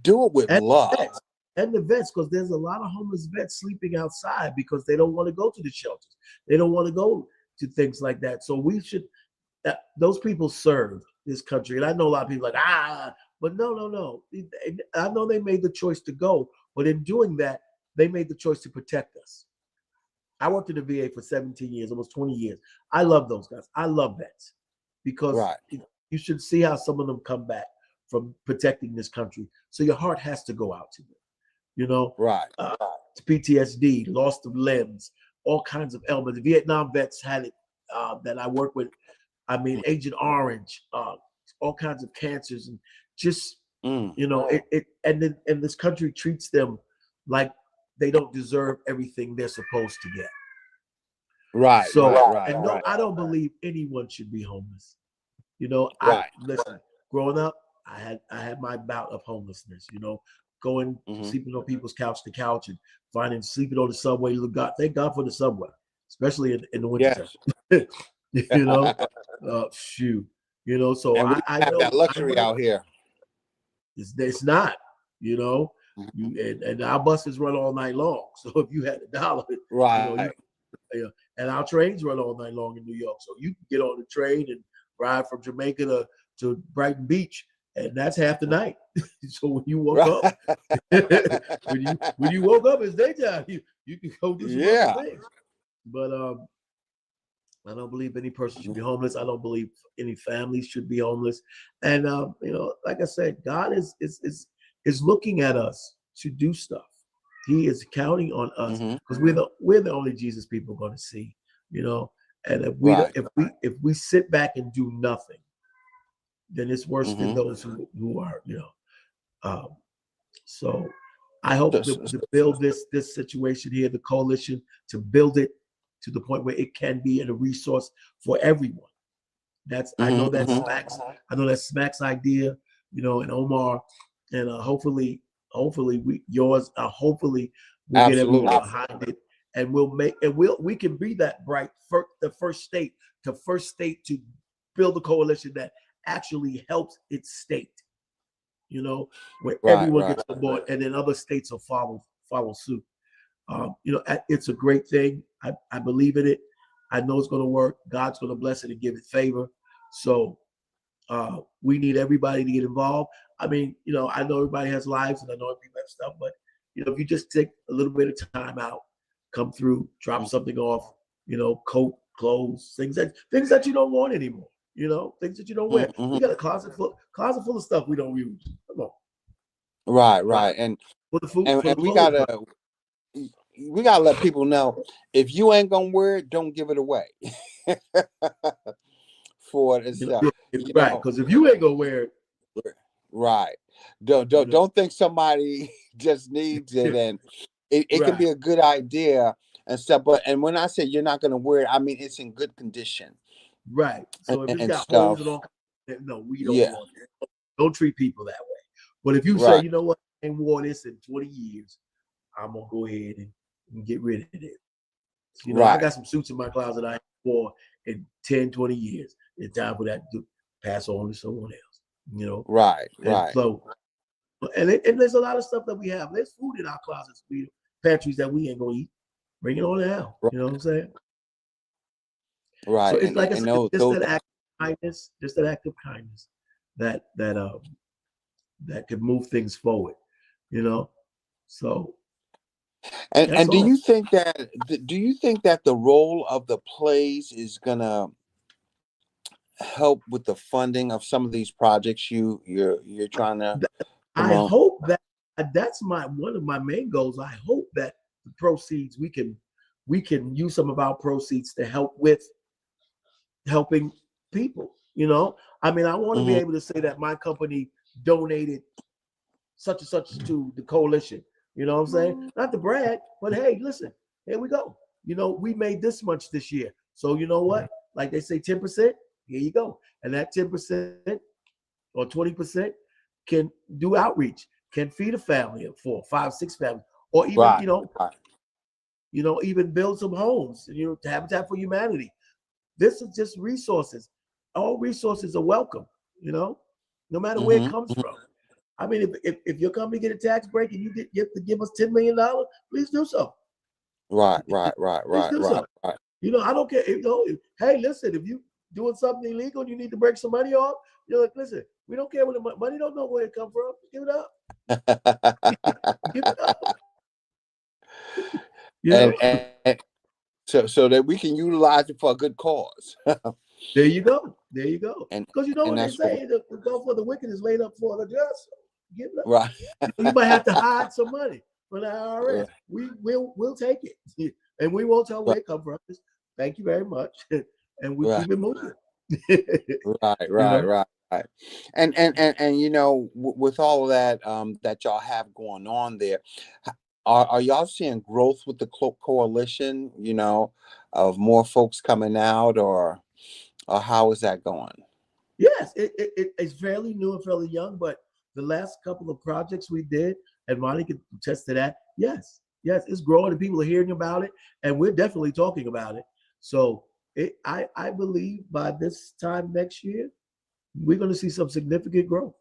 do it with love. And the vets, because there's a lot of homeless vets sleeping outside because they don't want to go to the shelters. They don't want to go to things like that. So we should, those people serve this country. And I know a lot of people like, but no. I know they made the choice to go, but in doing that, they made the choice to protect us. I worked in the VA for 17 years, almost 20 years. I love those guys. I love vets because you should see how some of them come back from protecting this country. So your heart has to go out to them, you know? Right. PTSD, loss of limbs, all kinds of ailments. Vietnam vets had it that I work with. I mean, Agent Orange, all kinds of cancers, and just, you know, and this country treats them like they don't deserve everything they're supposed to get. Right. So, Right. and no, Right. I don't believe anyone should be homeless. You know, Right. listen. Growing up, I had my bout of homelessness. You know, going sleeping on people's couch to couch and finding sleeping on the subway. Thank God for the subway, especially in the winter time. You know, shoot. You know, so And we I have know that luxury out here. It's not. You know, Mhm. and our buses run all night long. So if you had $1, Right. And our trains run all night long in New York. So you can get on the train and ride from Jamaica to Brighton Beach, and that's half the night. So when you woke up, when you woke up, it's daytime. You can go do some other things. But I don't believe any person should be homeless. I don't believe any families should be homeless. And you know, like I said, God is looking at us to do stuff. He is counting on us because we're the only Jesus people going to see. You know, and if we sit back and do nothing, then it's worse than those who are. You know, so I hope to build this situation here, the coalition, to build it to the point where it can be a resource for everyone. I know that's Smack's idea, you know, and Omar, and hopefully we'll get everyone behind it, and we can be that the first state to build a coalition that actually helps its state. You know, where everyone gets on board, and then other states will follow suit. You know, it's a great thing. I believe in it. I know it's going to work. God's going to bless it and give it favor. So we need everybody to get involved. I mean, you know, I know everybody has lives and I know everybody has stuff, but you know, if you just take a little bit of time out, come through, drop something off, you know, coat, clothes, things that you don't want anymore. You know, things that you don't wear. We got a closet full of stuff we don't use. Come on. Right. And for the food, and we gotta let people know, if you ain't gonna wear it, don't give it away. For itself, right? Because if you ain't gonna wear it, right? Don't think somebody just needs it, and it can be a good idea and stuff. But when I say you're not gonna wear it, I mean it's in good condition. Right. So if it's got stuff, holes and all, no, we don't want it. Don't treat people that way. But if you say, you know what, I ain't worn this in 20 years, I'm gonna go ahead and get rid of it. You know, I got some suits in my closet I wore in 10, 20 years. It's time for that to pass on to someone else. You know, So, and there's a lot of stuff that we have. There's food in our closets, pantries that we ain't gonna eat. Bring it on down. You know what I'm saying? Right. So it's like I said, just that act of kindness that could move things forward, you know. So and do you think that the role of the plays is gonna help with the funding of some of these projects you're trying to promote? I hope that's one of my main goals. I hope that the proceeds we can use some of our proceeds to help with helping people. You know, I mean, I want to be able to say that my company donated such and such to the coalition. You know what I'm saying? Not to brag, but hey, listen, here we go. You know, we made this much this year. So you know what? Like they say, 10%, here you go. And that 10% or 20% can do outreach, can feed a family of 4, 5, 6 families, or even, even build some homes, Habitat for Humanity. This is just resources. All resources are welcome, no matter where it comes from. I mean, if your company get a tax break and you have to give us $10 million, please do so. Right. You know, I don't care. Hey, listen, if you doing something illegal and you need to break some money off, you're like, listen, we don't care where the money don't know where it come from. Give it up. Give it up. And so that we can utilize it for a good cause. There you go. And because what they say, the go for the wicked is laid up for the just. Give it up. Right. You might have to hide some money from the IRS. We'll take it, and we won't tell where it come from. Thank you very much, and we'll keep it moving. Right. And with all of that that y'all have going on there, are y'all seeing growth with the coalition? Of more folks coming out, or how is that going? Yes, it's fairly new and fairly young, but the last couple of projects we did, and Ronnie can attest to that. Yes, yes, it's growing and people are hearing about it, and we're definitely talking about it. So I believe by this time next year, we're going to see some significant growth,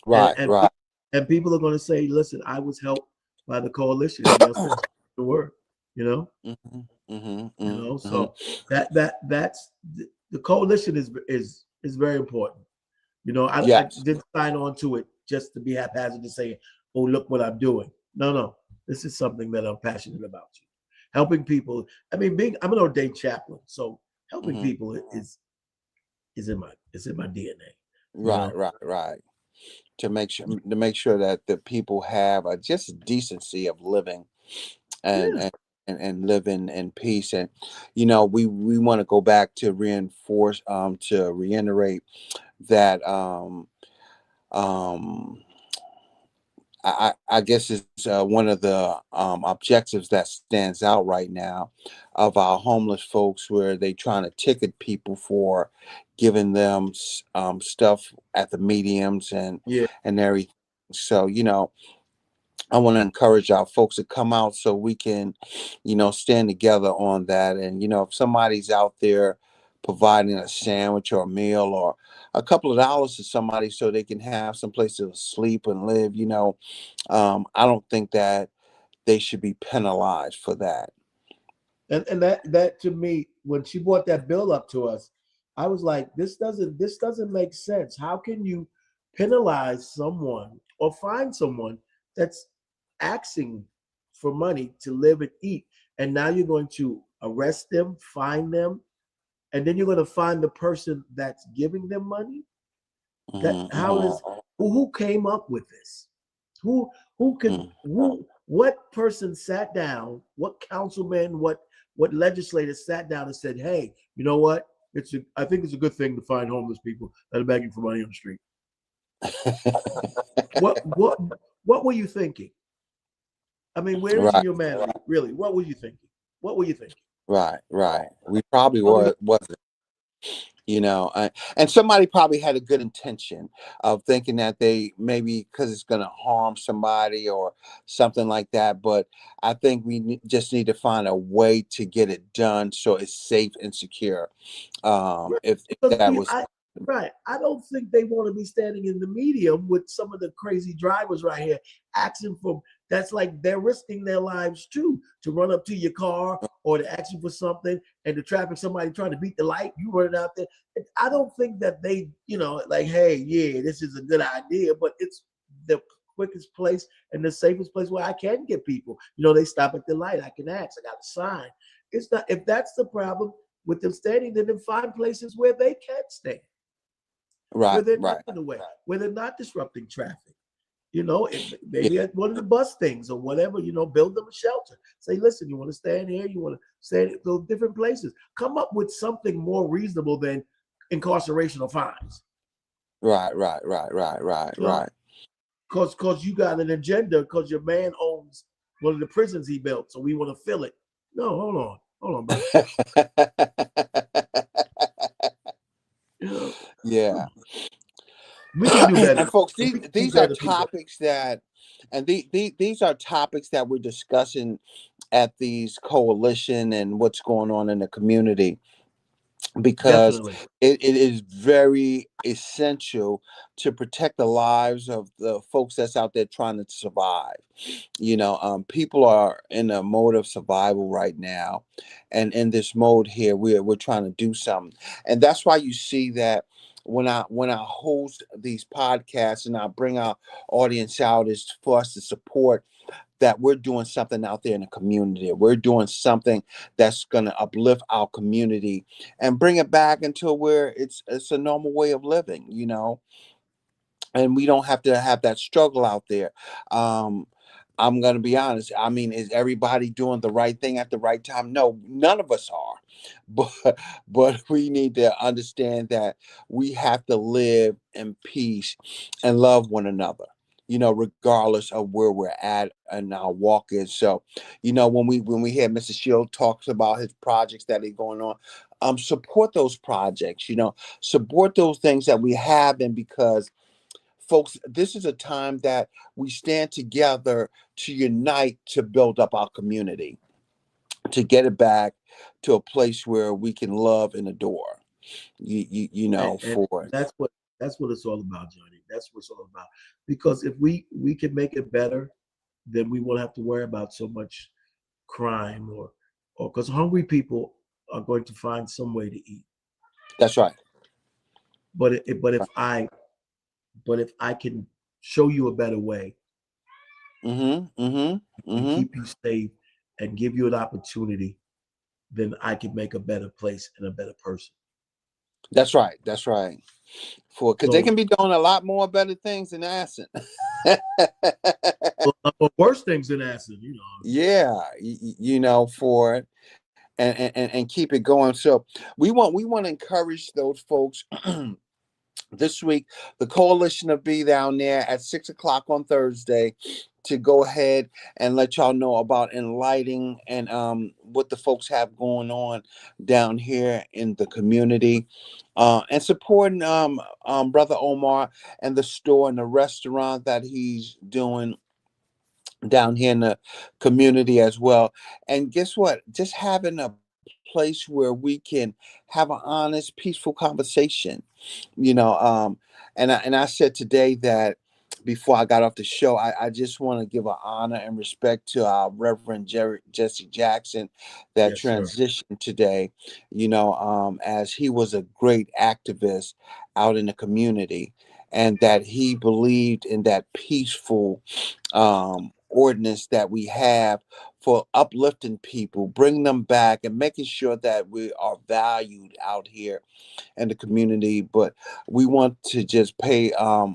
and Right, right. and people are going to say, "Listen, I was helped by the coalition," and they'll start the word. You know, Hmm. Hmm. Hmm. so that's the coalition is very important. I Yes. didn't sign on to it just to be haphazard to say, "Oh, look what I'm doing." No, no, this is something that I'm passionate about. Helping people. I mean, I'm an ordained chaplain, so helping Hmm. people is in my DNA. You Right, know. right, right. To make sure that the people have a just decency of living, and Yeah. and and living in peace. And we want to go back to reinforce, to reiterate that, um I guess it's one of the objectives that stands out right now of our homeless folks, where they trying to ticket people for giving them stuff at the mediums Yeah. and everything. So I want to encourage our folks to come out so we can, stand together on that. And if somebody's out there providing a sandwich or a meal or a couple of dollars to somebody so they can have some place to sleep and live, I don't think that they should be penalized for that. And that to me, when she brought that bill up to us, I was like, this doesn't make sense. How can you penalize someone or find someone that's asking for money to live and eat, and now you're going to arrest them, fine them, and then you're going to find the person that's giving them money? That Hmm. how Hmm. does who came up with this? Who who could Hmm. who what person sat down? What councilman? What legislator sat down and said, "Hey, you know what? I think it's a good thing to find homeless people that are begging for money on the street." What what what were you thinking? I mean, where is Right, your humanity? Really, what were you thinking? What were you thinking? right, right. We probably What were you? wasn't. And somebody probably had a good intention of thinking that they maybe because it's going to harm somebody or something like that. But I think we just need to find a way to get it done so it's safe and secure. Right. If Because that was. right. I don't think they want to be standing in the medium with some of the crazy drivers right here asking for that's like they're risking their lives too to run up to your car or to ask you for something and the traffic somebody trying to beat the light, you running out there. I don't think that they, like, hey, yeah, this is a good idea, but it's the quickest place and the safest place where I can get people. They stop at the light. I can ask. I got a sign. It's not if that's the problem with them standing, then find places where they can stand, where Right, they're not right. in the way, where they're not disrupting traffic. Yeah, Maybe at one of the bus things or whatever, build them a shelter. Say, listen, you want to stand here, you want to stand at those different places. Come up with something more reasonable than incarceration or fines. right, right, right, right, right, You know, right. because you got an agenda because your man owns one of the prisons he built, so we want to fill it. No, hold on, brother. You know, Yeah. we can do better. And folks, We these can do these are better people. topics that, and these are topics that we're discussing at these coalition and what's going on in the community, because Definitely. it is very essential to protect the lives of the folks that's out there trying to survive. People are in a mode of survival right now, and in this mode here, we're trying to do something, and that's why you see that when I host these podcasts and I bring our audience out, is for us to support that we're doing something out there in the community. We're doing something that's going to uplift our community and bring it back into where it's a normal way of living, and we don't have to have that struggle out there. Um, I'm going to be honest. I mean, is everybody doing the right thing at the right time? No, none of us are. But we need to understand that we have to live in peace and love one another. regardless of where we're at and our walk is. So, when we hear Mr. Shield talks about his projects that are going on, support those projects, support those things that we have. And because folks, this is a time that we stand together to unite to build up our community, to get it back to a place where we can love and adore. And For it. that's what it's all about, Johnny. That's what it's all about. Because if we can make it better, then we won't have to worry about so much crime or because hungry people are going to find some way to eat. That's right. But if I can show you a better way Mm-hmm. Mm-hmm. and Mm-hmm. keep you safe and give you an opportunity, then I can make a better place and a better person. That's right. That's right. Because they So, can be doing a lot more better things than acid. well, worse things than acid. Yeah, for it, and keep it going. So we want to encourage those folks. This week, the coalition will be down there at 6 o'clock on Thursday to go ahead and let y'all know about enlightening and what the folks have going on down here in the community, and supporting brother Omar and the store and the restaurant that he's doing down here in the community as well. And guess what? Just having a place where we can have an honest, peaceful conversation, you know. And I said today that before I got off the show, I just want to give an honor and respect to our Reverend Jesse Jackson that Yes, sir. transitioned today, as he was a great activist out in the community, and that he believed in that peaceful ordinance that we have for uplifting people, bringing them back, and making sure that we are valued out here in the community. But we want to just pay a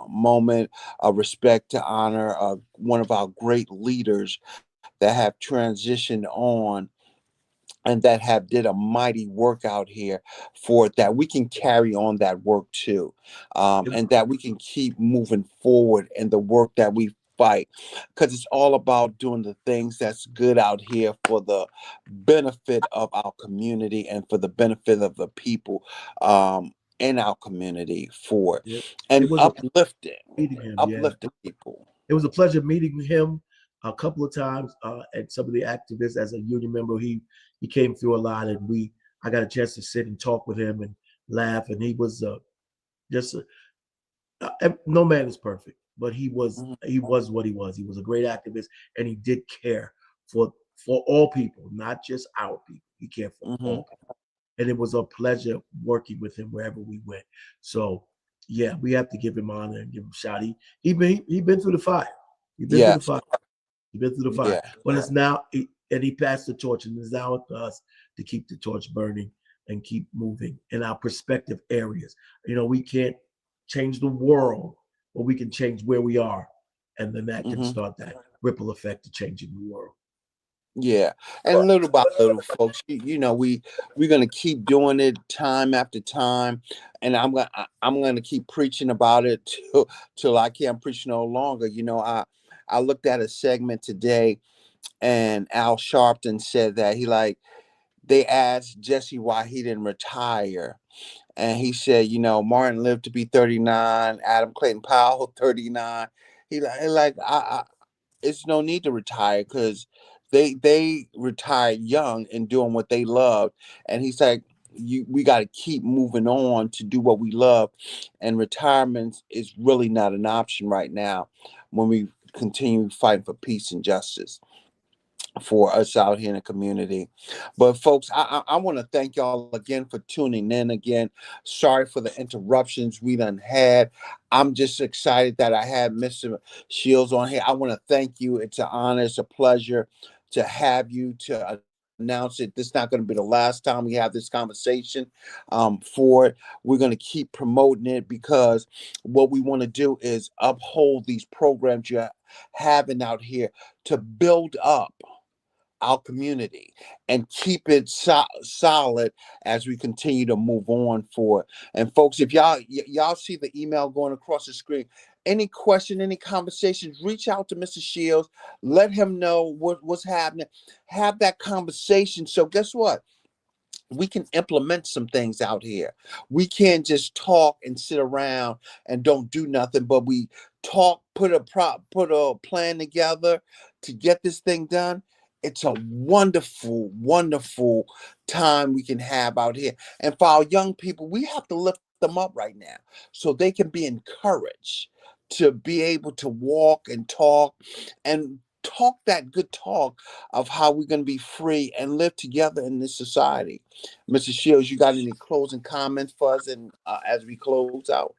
moment of respect to honor one of our great leaders that have transitioned on and that have did a mighty work out here for it, that we can carry on that work too, It was and that we can keep moving forward in the work that we fight, because it's all about doing the things that's good out here for the benefit of our community and for the benefit of the people in our community for it, it, it and was a pleasure uplifting meeting him. Yeah, uplifting people. it was a pleasure meeting him a couple of times at some of the activists as a union member. He came through a lot, and I got a chance to sit and talk with him and laugh. And he was just no man is perfect, but he was what he was. He was a great activist, and he did care for all people, not just our people. He cared for Hmm. all people, and it was a pleasure working with him wherever we went. So yeah, we have to give him honor and give him a shout. He been through the fire. He's been through the Yes. fire. He's been through the fire. Yeah. But it's now, and he passed the torch, and it's now up to us to keep the torch burning and keep moving in our prospective areas. We can't change the world, but we can change where we are, and then that can Hmm. start that ripple effect to changing the world. Yeah, and little by little, folks, we're gonna keep doing it time after time, and I'm gonna keep preaching about it till I can't preach no longer. I looked at a segment today, and Al Sharpton said that they asked Jesse why he didn't retire, and he said, Martin lived to be 39, Adam Clayton Powell 39. I it's no need to retire because they retired young and doing what they loved. And he's like, we got to keep moving on to do what we love, and retirement is really not an option right now when we continue fighting for peace and justice for us out here in the community. But folks, I want to thank y'all again for tuning in again. Sorry for the interruptions we done had. I'm just excited that I had Mr. Shields on here. I want to thank you. It's an honor, it's a pleasure to have you to announce it. This is not going to be the last time we have this conversation for it. We're going to keep promoting it because what we want to do is uphold these programs you're having out here to build up our community and keep it solid as we continue to move on forward. And folks, if y'all see the email going across the screen, any question, any conversations, reach out to Mr. Shields. Let him know what's happening. Have that conversation. So guess what? We can implement some things out here. We can't just talk and sit around and don't do nothing, but we talk, put a plan together to get this thing done. It's a wonderful, wonderful time we can have out here. And for our young people, we have to lift them up right now so they can be encouraged to be able to walk and talk that good talk of how we're going to be free and live together in this society. Mr. Shields, you got any closing comments for us and as we close out?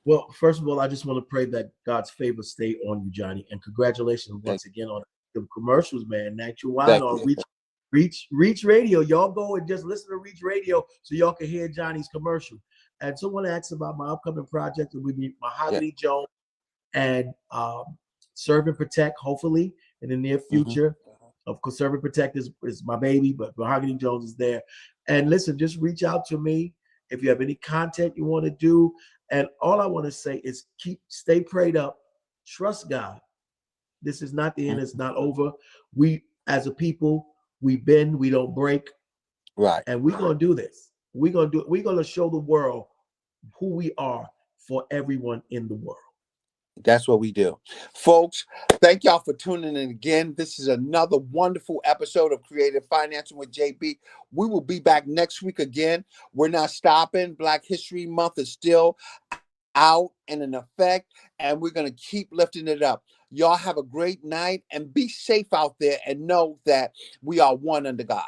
Well, first of all, I just want to pray that God's favor stay on you, Johnny, and congratulations once again on the commercials, man. Natural Wine on Reach Radio. Y'all go and just listen to Reach Radio so y'all can hear Johnny's commercial. And someone asked about my upcoming project with me, Mahogany Jones and Serve and Protect, hopefully in the near future. Of course, Serve and Protect is my baby, but Mahogany Jones is there. And listen, just reach out to me if you have any content you want to do. And all I want to say is stay prayed up, trust God. This is not the end, it's not over. We as a people, we bend, we don't break. Right. And we're gonna do this. We're gonna show the world who we are for everyone in the world. That's what we do. Folks, thank y'all for tuning in again. This is another wonderful episode of Creative Financing with JB. We will be back next week again. We're not stopping. Black History Month is still out and in effect, and we're going to keep lifting it up. Y'all have a great night and be safe out there and know that we are one under God.